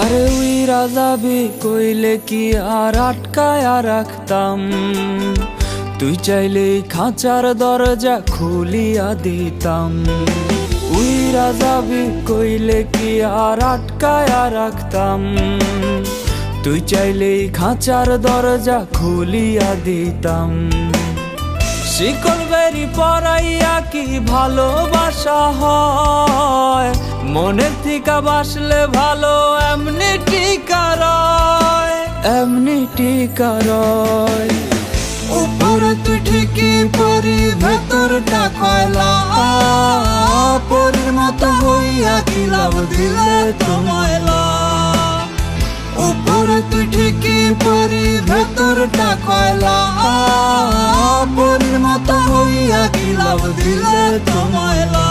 আরে উইরা যাবি কইলে কি আর আটকায়া রাখতাম, তুই চাইলেই খাঁচার দরজা খুলিয়া দিতাম। উইরা যাবি কইলে কি আর আটকায়া রাখতাম, তুই চাইলেই খাঁচার দরজা খুলিয়া দিতাম। শিকল বেরি পরাইয়া কি ভালোবাসা হয়, মনের থিকা বাসলে ভালো এমনি টিকা রয়, এমনি টিকা রয়। উপরে তুই ঠিকই পরি ভেতরটা কয়লা, পরির মতো হইয়া কি লাভ দিলে তোমায়লা। উপরে তুই ঠিকই পরি ভেতরটা কয়লা, পরির মতো হইয়া কি লাভ দিলে তোমায়লা।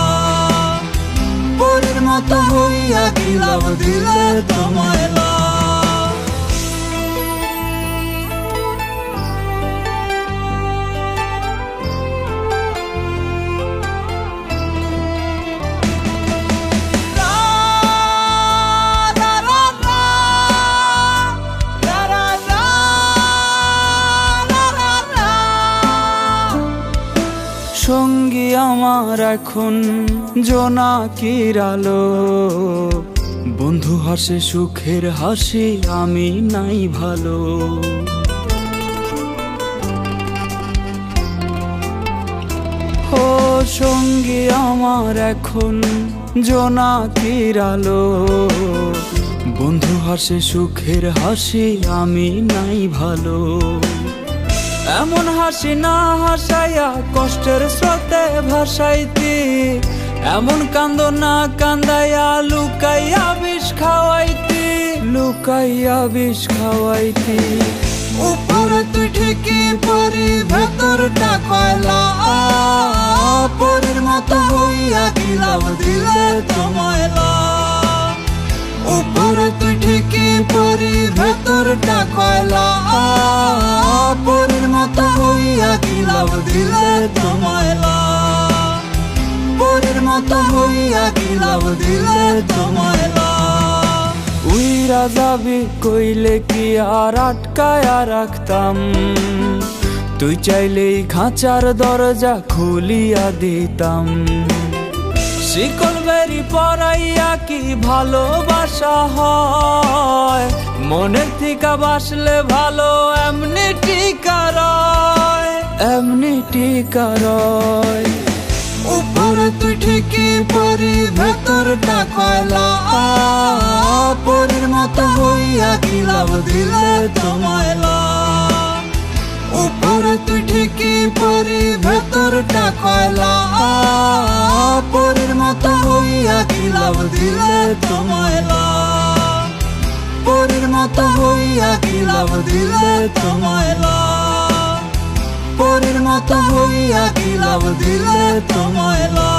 পরির মতো হইয়া কি লাভ দিলে তোমায়লা। সঙ্গী আমার এখন জোনাকির আলো, বন্ধু হাসে সুখের হাসি আমি নাই ভালো। ও সঙ্গী আমার এখন জোনাকির আলো, বন্ধু হাসে সুখের হাসি আমি নাই ভালো। এমন হাসি না হাসাইয়া কষ্টের স্রোতে ভাসাইতি, এমন কান্দ না কান্দাইয়া লুকাইয়া বিষ খাওয়াইতি, লুকাইয়া বিষ খাওয়াইতি। উপরে তুই ঠিকই পরি ভেতরটা কয়লা, পরির মতো হইয়া কি লাভ দিলে তোমায়লা। উপরে তুই ঠিকই পরি ভেতরটা কয়লা, পরির মতো হইয়া কি লাভ দিলে তোমায়লা। পরির মতো হইয়া কি লাভ দিলে তোমায়লা। উইরা যাবি কইলে কি আর আটকায়া রাখতাম, তুই চাইলেই খাঁচার দরজা খুলিয়া দিতাম। শিকল বেরি পরাইয়া কি ভালোবাসা হয়, মনের থিকা বাসলে ভালো এমনি টিকা রয়, এমনি টিকা রয়। উপরে তুই ঠিকই পরি ভেতরটা কয়লা, পরির মতো হইয়া কি লাভ দিলে তোমায়লা। উপরে তুই ঠিকই পরি ভেতরটা কয়লা, পরির মতো হইয়া কি লাভ দিলে তোমায়লা। পরির মতো হইয়া কি লাভ দিলে তোমায়লা। পরির মতো হইয়া কি লাভ দিলে তোমায়লা।